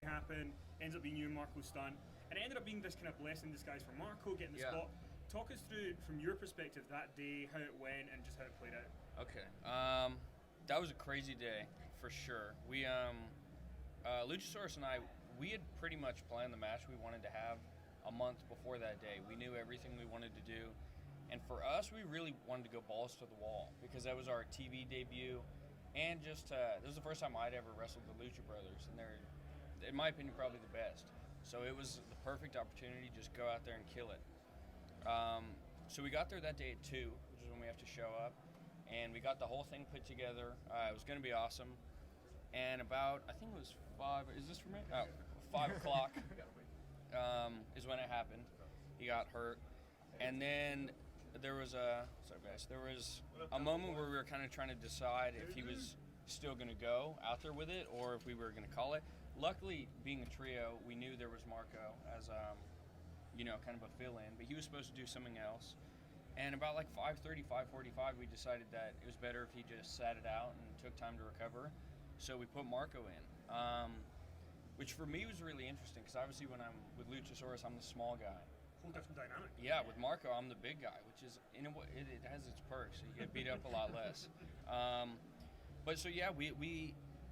happen. Ends up being you and Marco's stunt, and it ended up being this kind of blessing in disguise for Marco getting the spot. Talk us through, from your perspective, that day, how it went, and just how it played out. Okay. That was a crazy day, for sure. We, Luchasaurus and I, we had pretty much planned the match we wanted to have a month before that day. We knew everything we wanted to do. And for us, we really wanted to go balls to the wall because that was our TV debut. And just, this was the first time I'd ever wrestled the Lucha Brothers. And they're, in my opinion, probably the best. So it was the perfect opportunity to just go out there and kill it. So we got there that day at 2, which is when we have to show up. And we got the whole thing put together. It was going to be awesome. And about, I think it was 5, is this for me? Oh, 5 o'clock is when it happened. He got hurt. And then there was a moment where we were kind of trying to decide if he was still going to go out there with it or if we were going to call it. Luckily, being a trio, we knew there was Marco as, kind of a fill-in, but he was supposed to do something else. And about like 5:30, 5:45, we decided that it was better if he just sat it out and took time to recover. So we put Marco in, which for me was really interesting because obviously when I'm with Luchasaurus, I'm the small guy. Whole different dynamic. Yeah, with Marco, I'm the big guy, which is it has its perks. You get beat up a lot less. But so yeah,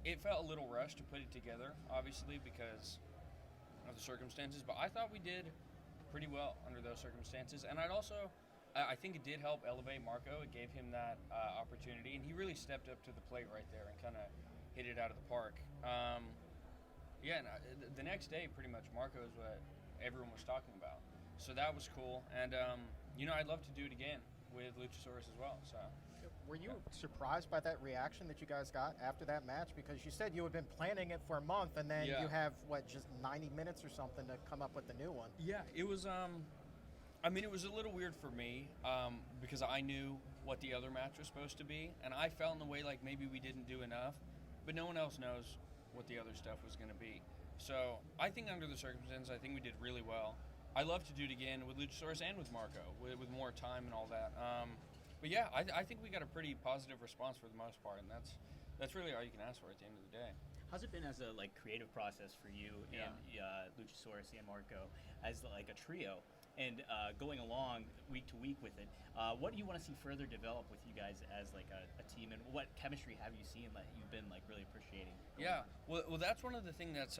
it felt a little rushed to put it together, obviously because of the circumstances. But I thought we did pretty well under those circumstances, and I think it did help elevate Marco. It gave him that opportunity, and he really stepped up to the plate right there and kind of hit it out of the park. The next day, pretty much, Marco is what everyone was talking about. So that was cool, and I'd love to do it again with Luchasaurus as well. So, were you surprised by that reaction that you guys got after that match? Because you said you had been planning it for a month, and then you have just 90 minutes or something to come up with the new one. Yeah, it was. It was a little weird for me because I knew what the other match was supposed to be, and I felt in the way like maybe we didn't do enough, but no one else knows what the other stuff was going to be. So I think under the circumstances, I think we did really well. I love to do it again with Luchasaurus and with Marco, with more time and all that. But yeah, I think we got a pretty positive response for the most part, and that's really all you can ask for at the end of the day. How's it been as a creative process for you and Luchasaurus and Marco as like a trio, and going along week to week with it? What do you want to see further develop with you guys as like a team, and what chemistry have you seen that you've been like really appreciating? Yeah, well, that's one of the things that's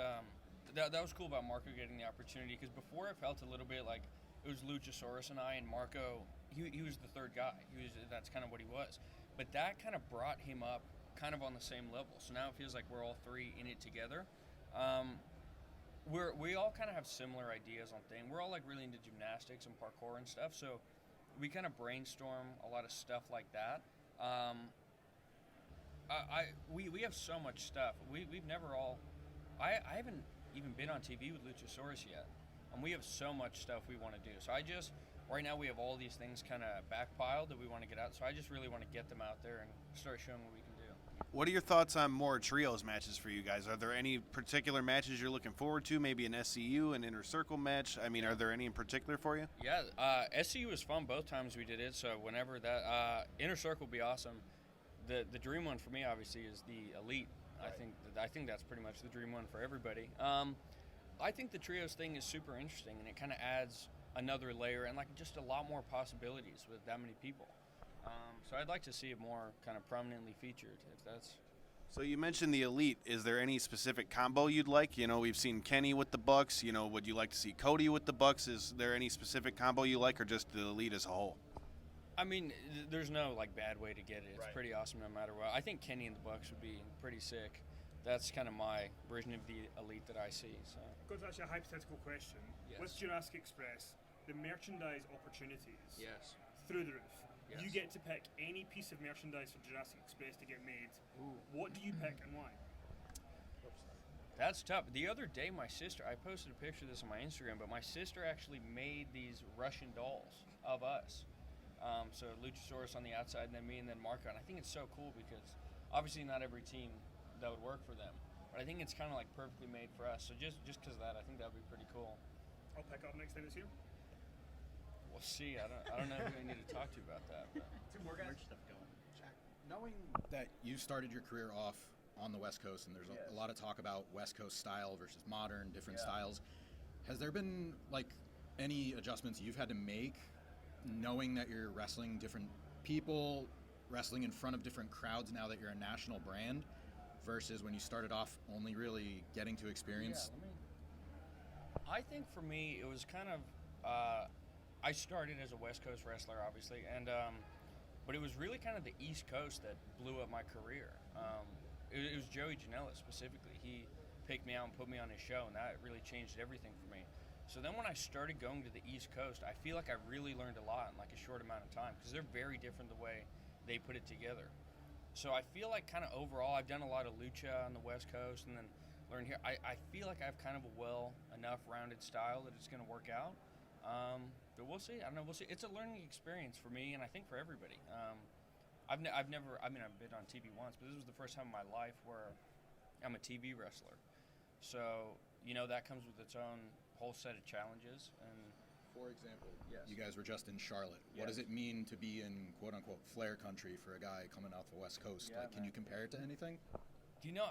that was cool about Marco getting the opportunity, because before it felt a little bit like it was Luchasaurus and I, and Marco, he was the third guy. That's kind of what he was. But that kind of brought him up kind of on the same level. So now it feels like we're all three in it together. We all kind of have similar ideas on things. We're all like really into gymnastics and parkour and stuff. So we kind of brainstorm a lot of stuff like that. We have so much stuff. We've never all. I haven't even been on TV with Luchasaurus yet, and we have so much stuff we want to do. So right now we have all these things kind of backpiled that we want to get out. So I just really want to get them out there and start showing what we can do. What are your thoughts on more trios matches for you guys? Are there any particular matches you're looking forward to? Maybe an SCU, an Inner Circle match? I mean, are there any in particular for you? Yeah, SCU was fun both times we did it. So whenever that Inner Circle will be awesome. The dream one for me obviously is the Elite. I think that's pretty much the dream one for everybody. I think the trios thing is super interesting, and it kind of adds another layer and like just a lot more possibilities with that many people. So I'd like to see it more kind of prominently featured, if that's. So you mentioned the Elite. Is there any specific combo you'd like? You know, we've seen Kenny with the Bucks. You know, would you like to see Cody with the Bucks? Is there any specific combo you like, or just the Elite as a whole? I mean, there's no like bad way to get it. It's pretty awesome no matter what. I think Kenny and the Bucks would be pretty sick. That's kind of my version of the Elite that I see. So. Going to ask you a hypothetical question. Yes. With Jurassic Express, the merchandise opportunities through the roof. Yes. You get to pick any piece of merchandise for Jurassic Express to get made. Ooh. What do you pick and why? That's tough. The other day, my sister, I posted a picture of this on my Instagram, but my sister actually made these Russian dolls of us. So Luchasaurus on the outside, and then me, and then Marco. And I think it's so cool because obviously not every team that would work for them, but I think it's kind of like perfectly made for us. So just because of that, I think that would be pretty cool. I'll pick up next time it's here. We'll see. I don't know who I need to talk to about that. But. Two more guys. Merch stuff going. Jack, knowing that you started your career off on the West Coast, and there's a lot of talk about West Coast style versus modern, different styles. Has there been like any adjustments you've had to make, knowing that you're wrestling different people, wrestling in front of different crowds now that you're a national brand, versus when you started off only really getting to experience? I think for me, it was kind of, I started as a West Coast wrestler, obviously, and but it was really kind of the East Coast that blew up my career. It was Joey Janela specifically. He picked me out and put me on his show, and that really changed everything for me. So then when I started going to the East Coast, I feel like I really learned a lot in like a short amount of time, because they're very different the way they put it together. So I feel like kind of overall, I've done a lot of lucha on the West Coast, and then learned here. I feel like I have kind of a enough rounded style that it's going to work out. But we'll see. I don't know. We'll see. It's a learning experience for me, and I think for everybody. I've never. I mean, I've been on TV once, but this was the first time in my life where I'm a TV wrestler. So that comes with its own whole set of challenges. And for example, you guys were just in Charlotte. What does it mean to be in quote unquote flair country for a guy coming off the West Coast? Can you compare it to anything? Do you know?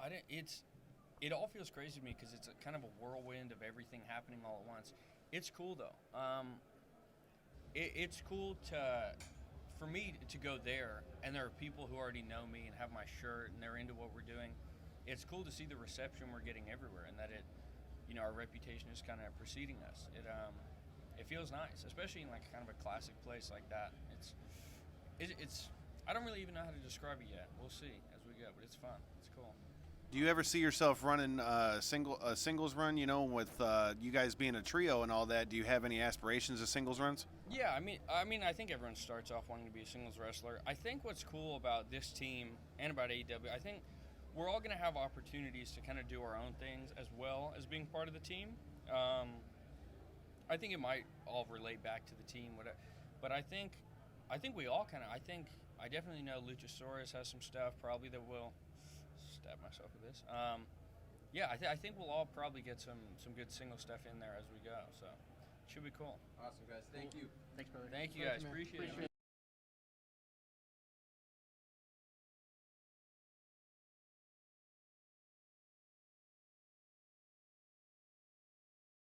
It all feels crazy to me because it's kind of a whirlwind of everything happening all at once. It's cool though. It's cool for me to go there, and there are people who already know me and have my shirt and they're into what we're doing. It's cool to see the reception we're getting everywhere, and that our reputation is kind of preceding us. It feels nice, especially in like kind of a classic place like that. It's I don't really even know how to describe it yet. We'll see as we go, but it's fun. It's cool. Do you ever see yourself running a singles run? With you guys being a trio and all that, do you have any aspirations of singles runs? Yeah, I mean, I think everyone starts off wanting to be a singles wrestler. I think what's cool about this team and about AEW, I think we're all going to have opportunities to kind of do our own things as well as being part of the team. I think it might all relate back to the team, but I think we all kind of. I definitely know Luchasaurus has some stuff probably that will. Stab myself with this. I think we'll all probably get some good single stuff in there as we go. So it should be cool. Awesome, guys. Thank you. Thanks, brother. Thank you guys. Appreciate it.